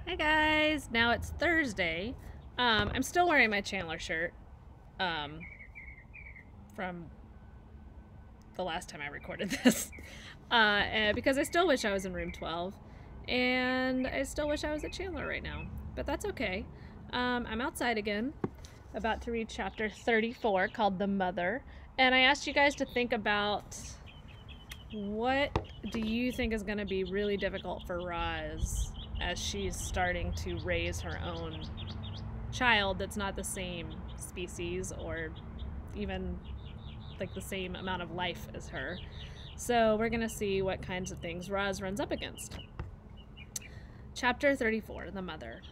Hi guys! Now it's Thursday. I'm still wearing my Chandler shirt from the last time I recorded this because I still wish I was in room 12 and I still wish I was at Chandler right now, but that's okay. I'm outside again, about to read chapter 34 called The Mother, and I asked you guys to think about what do you think is going to be really difficult for Roz as she's starting to raise her own child that's not the same species or even like the same amount of life as her. So we're going to see what kinds of things Roz runs up against. Chapter 34, The Mother.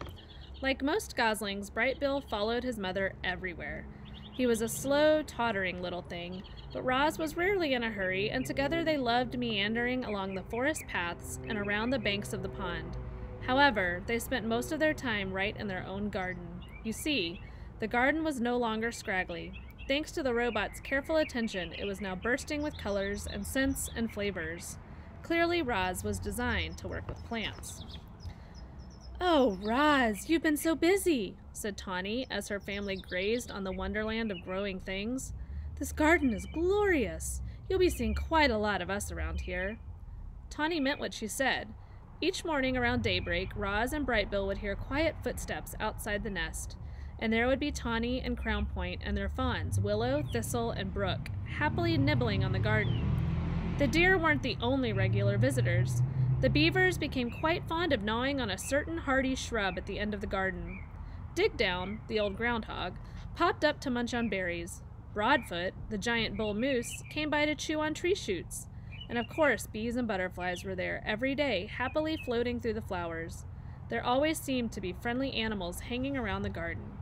Like most goslings, Bright Bill followed his mother everywhere. He was a slow, tottering little thing, but Roz was rarely in a hurry, and together they loved meandering along the forest paths and around the banks of the pond. However, they spent most of their time right in their own garden. You see, the garden was no longer scraggly. Thanks to the robot's careful attention, it was now bursting with colors and scents and flavors. Clearly, Roz was designed to work with plants. "Oh, Roz, you've been so busy," said Tawny as her family grazed on the wonderland of growing things. "This garden is glorious. You'll be seeing quite a lot of us around here." Tawny meant what she said. Each morning around daybreak, Roz and Bright Bill would hear quiet footsteps outside the nest, and there would be Tawny and Crown Point and their fawns, Willow, Thistle, and Brook, happily nibbling on the garden. The deer weren't the only regular visitors. The beavers became quite fond of gnawing on a certain hardy shrub at the end of the garden. Digdown, the old groundhog, popped up to munch on berries. Broadfoot, the giant bull moose, came by to chew on tree shoots. And of course, bees and butterflies were there every day, happily floating through the flowers. There always seemed to be friendly animals hanging around the garden.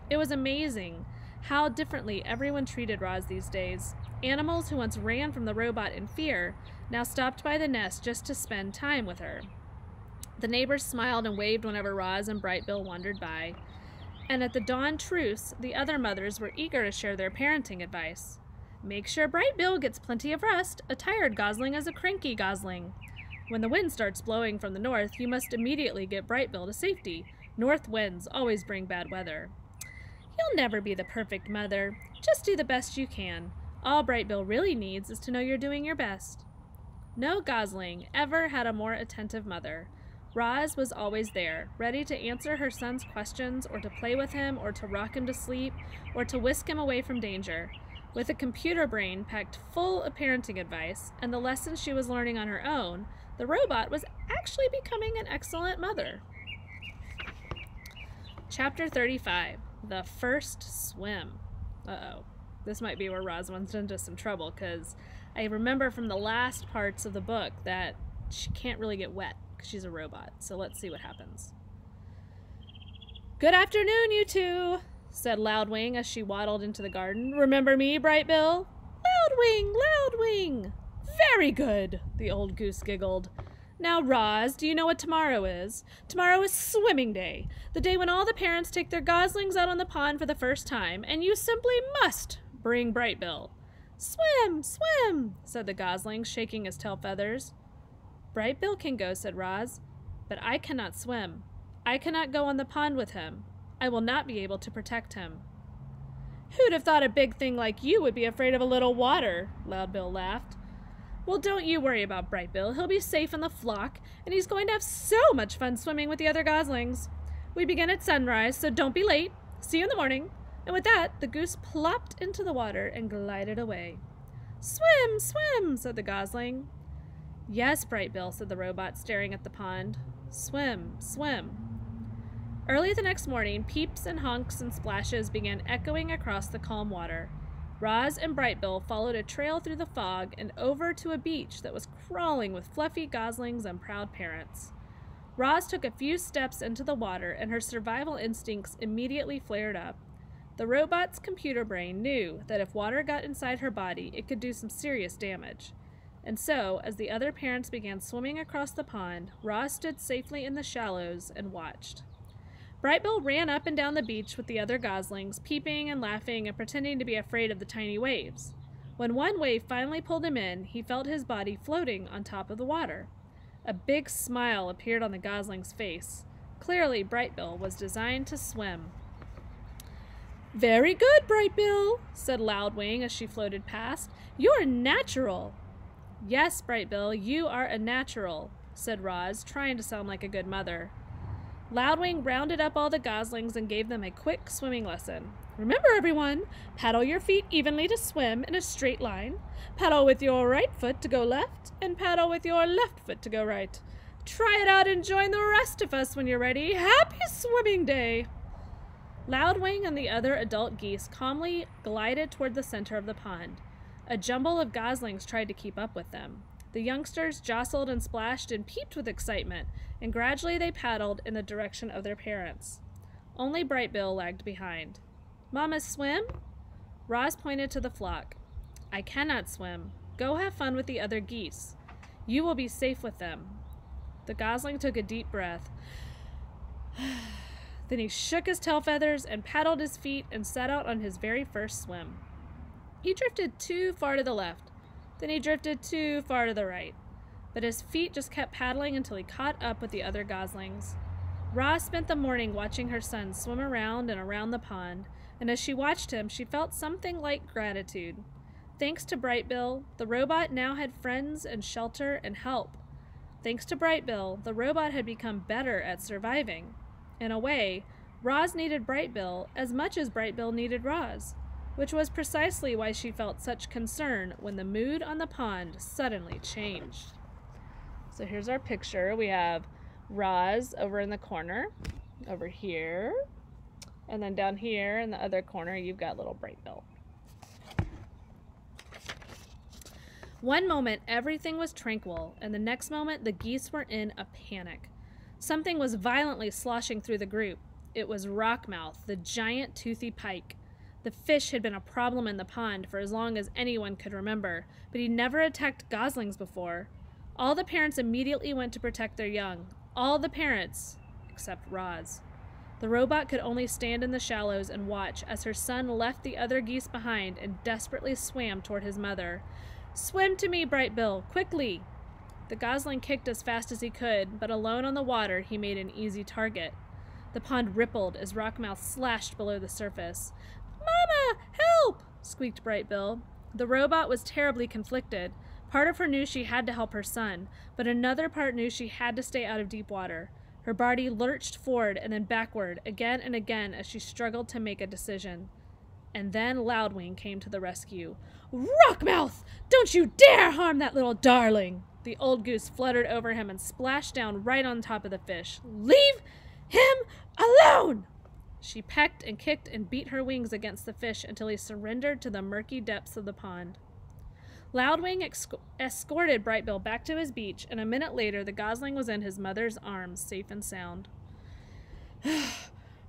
It was amazing how differently everyone treated Roz these days. Animals who once ran from the robot in fear now stopped by the nest just to spend time with her. The neighbors smiled and waved whenever Roz and Bright Bill wandered by. And at the dawn truce, the other mothers were eager to share their parenting advice. Make sure Bright Bill gets plenty of rest. A tired gosling is a cranky gosling. When the wind starts blowing from the north, you must immediately get Bright Bill to safety. North winds always bring bad weather. You'll never be the perfect mother. Just do the best you can. All Bright Bill really needs is to know you're doing your best. No gosling ever had a more attentive mother. Roz was always there, ready to answer her son's questions, or to play with him, or to rock him to sleep, or to whisk him away from danger. With a computer brain packed full of parenting advice and the lessons she was learning on her own, the robot was actually becoming an excellent mother. Chapter 35, The First Swim. Uh-oh. This might be where Roz runs into some trouble, because I remember from the last parts of the book that she can't really get wet because she's a robot. So let's see what happens. "Good afternoon, you two," said Loudwing as she waddled into the garden. "Remember me, Bright Bill?" "Loudwing, Loudwing!" "Very good," the old goose giggled. "Now, Roz, do you know what tomorrow is? Tomorrow is swimming day, the day when all the parents take their goslings out on the pond for the first time, and you simply must bring Bright Bill." "Swim, swim," said the gosling, shaking his tail feathers. "Bright Bill can go," said Roz, "but I cannot swim. I cannot go on the pond with him. I will not be able to protect him." "Who'd have thought a big thing like you would be afraid of a little water?" Loud Bill laughed. "Well, don't you worry about Bright Bill. He'll be safe in the flock, and he's going to have so much fun swimming with the other goslings. We begin at sunrise, so don't be late. See you in the morning." And with that, the goose plopped into the water and glided away. "Swim, swim," said the gosling. "Yes, Bright Bill," said the robot, staring at the pond. "Swim, swim." Early the next morning, peeps and honks and splashes began echoing across the calm water. Roz and Bright Bill followed a trail through the fog and over to a beach that was crawling with fluffy goslings and proud parents. Roz took a few steps into the water, and her survival instincts immediately flared up. The robot's computer brain knew that if water got inside her body, it could do some serious damage. And so, as the other parents began swimming across the pond, Roz stood safely in the shallows and watched. Bright Bill ran up and down the beach with the other goslings, peeping and laughing and pretending to be afraid of the tiny waves. When one wave finally pulled him in, he felt his body floating on top of the water. A big smile appeared on the gosling's face. Clearly, Brightbill was designed to swim. "Very good, Brightbill," said Loudwing as she floated past. "You're natural." "Yes, Brightbill, you are a natural," said Roz, trying to sound like a good mother. Loudwing rounded up all the goslings and gave them a quick swimming lesson. "Remember, everyone, paddle your feet evenly to swim in a straight line. Paddle with your right foot to go left, and paddle with your left foot to go right. Try it out and join the rest of us when you're ready. Happy swimming day!" Loudwing and the other adult geese calmly glided toward the center of the pond. A jumble of goslings tried to keep up with them. The youngsters jostled and splashed and peeped with excitement, and gradually they paddled in the direction of their parents. Only Brightbill lagged behind. "Mama, swim?" Roz pointed to the flock. "I cannot swim. Go have fun with the other geese. You will be safe with them." The gosling took a deep breath. Then he shook his tail feathers and paddled his feet and set out on his very first swim. He drifted too far to the left. Then he drifted too far to the right. But his feet just kept paddling until he caught up with the other goslings. Roz spent the morning watching her son swim around and around the pond, and as she watched him, she felt something like gratitude. Thanks to Brightbill, the robot now had friends and shelter and help. Thanks to Brightbill, the robot had become better at surviving. In a way, Roz needed Brightbill as much as Brightbill needed Roz, which was precisely why she felt such concern when the mood on the pond suddenly changed. So here's our picture. We have Roz over in the corner, over here, and then down here in the other corner, you've got little Brightbill. One moment, everything was tranquil, and the next moment, the geese were in a panic. Something was violently sloshing through the group. It was Rockmouth, the giant toothy pike. The fish had been a problem in the pond for as long as anyone could remember, but he never attacked goslings before. All the parents immediately went to protect their young. All the parents, except Roz. The robot could only stand in the shallows and watch as her son left the other geese behind and desperately swam toward his mother. "Swim to me, Brightbill, quickly!" The gosling kicked as fast as he could, but alone on the water, he made an easy target. The pond rippled as Rockmouth slashed below the surface. "Mama, help!" squeaked Brightbill. The robot was terribly conflicted. Part of her knew she had to help her son, but another part knew she had to stay out of deep water. Her body lurched forward and then backward again and again as she struggled to make a decision. And then Loudwing came to the rescue. "Rockmouth! Don't you dare harm that little darling!" The old goose fluttered over him and splashed down right on top of the fish. "Leave him alone!" She pecked and kicked and beat her wings against the fish until he surrendered to the murky depths of the pond. Loudwing escorted Brightbill back to his beach, and a minute later the gosling was in his mother's arms, safe and sound.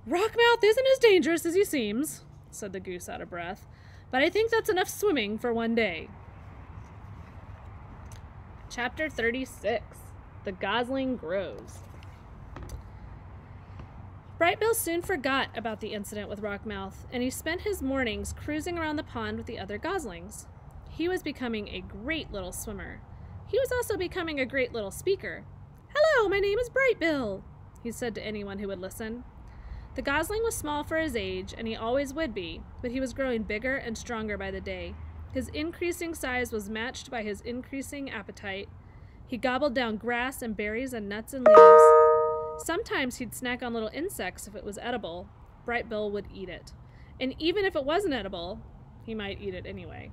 "Rockmouth isn't as dangerous as he seems," said the goose out of breath, "but I think that's enough swimming for one day." Chapter 36. The Gosling Grows. Brightbill soon forgot about the incident with Rockmouth, and he spent his mornings cruising around the pond with the other goslings. He was becoming a great little swimmer. He was also becoming a great little speaker. "Hello, my name is Brightbill," he said to anyone who would listen. The gosling was small for his age, and he always would be, but he was growing bigger and stronger by the day. His increasing size was matched by his increasing appetite. He gobbled down grass and berries and nuts and leaves. Sometimes he'd snack on little insects if it was edible. Brightbill would eat it. And even if it wasn't edible, he might eat it anyway.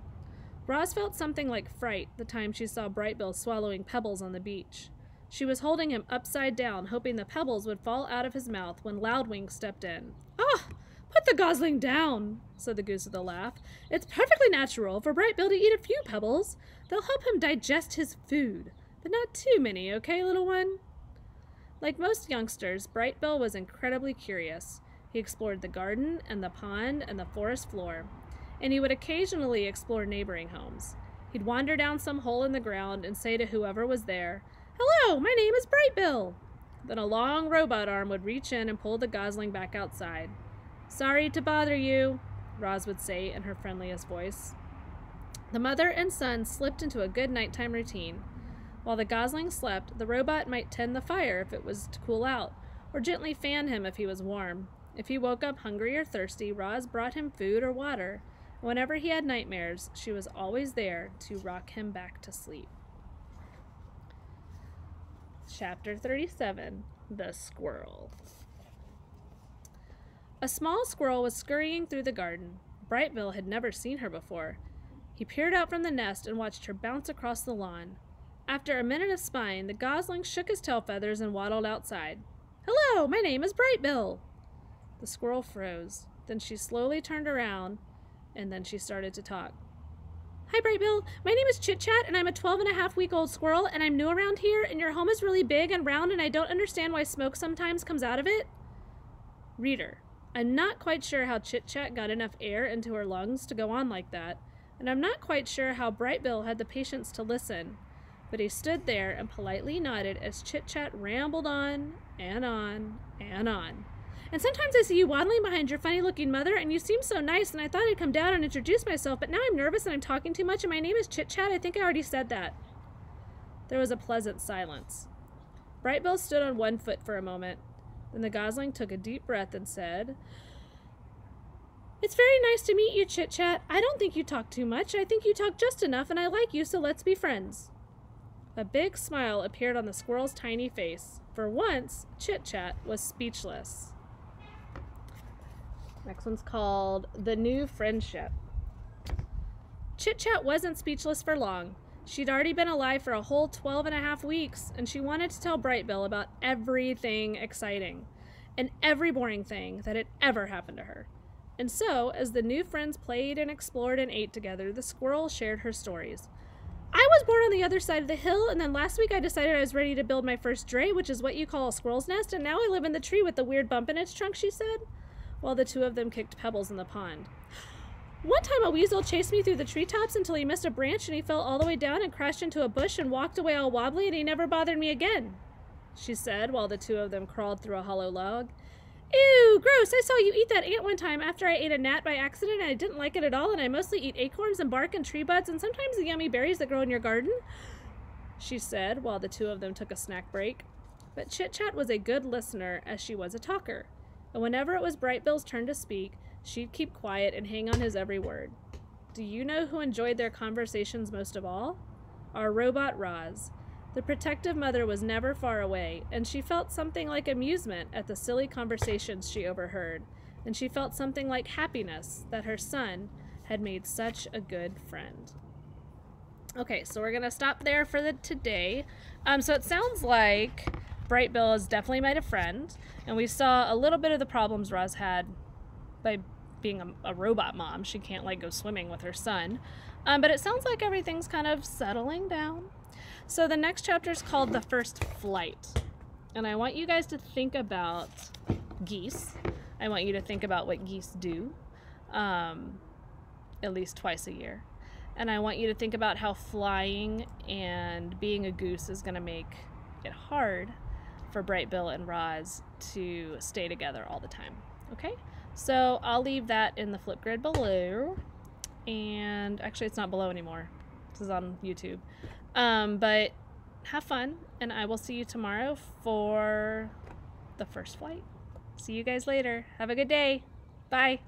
Roz felt something like fright the time she saw Brightbill swallowing pebbles on the beach. She was holding him upside down, hoping the pebbles would fall out of his mouth when Loudwing stepped in. "Ah! Put the gosling down," said the goose with a laugh. "It's perfectly natural for Brightbill to eat a few pebbles. They'll help him digest his food. But not too many, okay, little one?" Like most youngsters, Brightbill was incredibly curious. He explored the garden and the pond and the forest floor. And he would occasionally explore neighboring homes. He'd wander down some hole in the ground and say to whoever was there, "Hello, my name is Brightbill." Then a long robot arm would reach in and pull the gosling back outside. "Sorry to bother you," Roz would say in her friendliest voice. The mother and son slipped into a good nighttime routine. While the gosling slept, the robot might tend the fire if it was to cool out, or gently fan him if he was warm. If he woke up hungry or thirsty, Roz brought him food or water. Whenever he had nightmares, she was always there to rock him back to sleep. Chapter 37, The Squirrel. A small squirrel was scurrying through the garden. Brightbill had never seen her before. He peered out from the nest and watched her bounce across the lawn. After a minute of spying, the gosling shook his tail feathers and waddled outside. "Hello, my name is Brightbill." The squirrel froze. Then she slowly turned around, and then she started to talk. "Hi, Brightbill. My name is Chit-Chat, and I'm a 12-and-a-half-week-old squirrel, and I'm new around here, and your home is really big and round, and I don't understand why smoke sometimes comes out of it." Reader, I'm not quite sure how Chit-Chat got enough air into her lungs to go on like that, and I'm not quite sure how Brightbill had the patience to listen, but he stood there and politely nodded as Chit-Chat rambled on and on and on. "And sometimes I see you waddling behind your funny-looking mother, and you seem so nice, and I thought I'd come down and introduce myself, but now I'm nervous and I'm talking too much, and my name is Chit-Chat. I think I already said that." There was a pleasant silence. Brightbill stood on one foot for a moment. Then the gosling took a deep breath and said, "It's very nice to meet you, Chit-Chat. I don't think you talk too much. I think you talk just enough, and I like you, so let's be friends." A big smile appeared on the squirrel's tiny face. For once, Chit-Chat was speechless. Next one's called The New Friendship. Chit-Chat wasn't speechless for long. She'd already been alive for a whole 12-and-a-half weeks, and she wanted to tell Brightbill about everything exciting and every boring thing that had ever happened to her. And so, as the new friends played and explored and ate together, the squirrel shared her stories. "I was born on the other side of the hill, and then last week I decided I was ready to build my first dray, which is what you call a squirrel's nest, and now I live in the tree with the weird bump in its trunk," she said, while the two of them kicked pebbles in the pond. "One time a weasel chased me through the treetops until he missed a branch, and he fell all the way down and crashed into a bush and walked away all wobbly, and he never bothered me again," she said, while the two of them crawled through a hollow log. "Ew, gross! I saw you eat that ant one time after I ate a gnat by accident, and I didn't like it at all, and I mostly eat acorns and bark and tree buds and sometimes the yummy berries that grow in your garden," she said, while the two of them took a snack break. But Chit-Chat was a good listener, as she was a talker, and whenever it was Brightbill's turn to speak, she'd keep quiet and hang on his every word. Do you know who enjoyed their conversations most of all? Our robot Roz. The protective mother was never far away, and she felt something like amusement at the silly conversations she overheard, and she felt something like happiness that her son had made such a good friend. Okay, so we're gonna stop there for today. So it sounds like Brightbill has definitely made a friend, and we saw a little bit of the problems Roz had by being a robot mom. She can't like go swimming with her son, but it sounds like everything's kind of settling down. So the next chapter is called The First Flight, and I want you guys to think about geese. I want you to think about what geese do at least twice a year, and I want you to think about how flying and being a goose is going to make it hard for Brightbill and Roz to stay together all the time. Okay, so I'll leave that in the flip grid below, and actually it's not below anymore. This is on YouTube. But have fun, and I will see you tomorrow for The First Flight. See you guys later. Have a good day. Bye.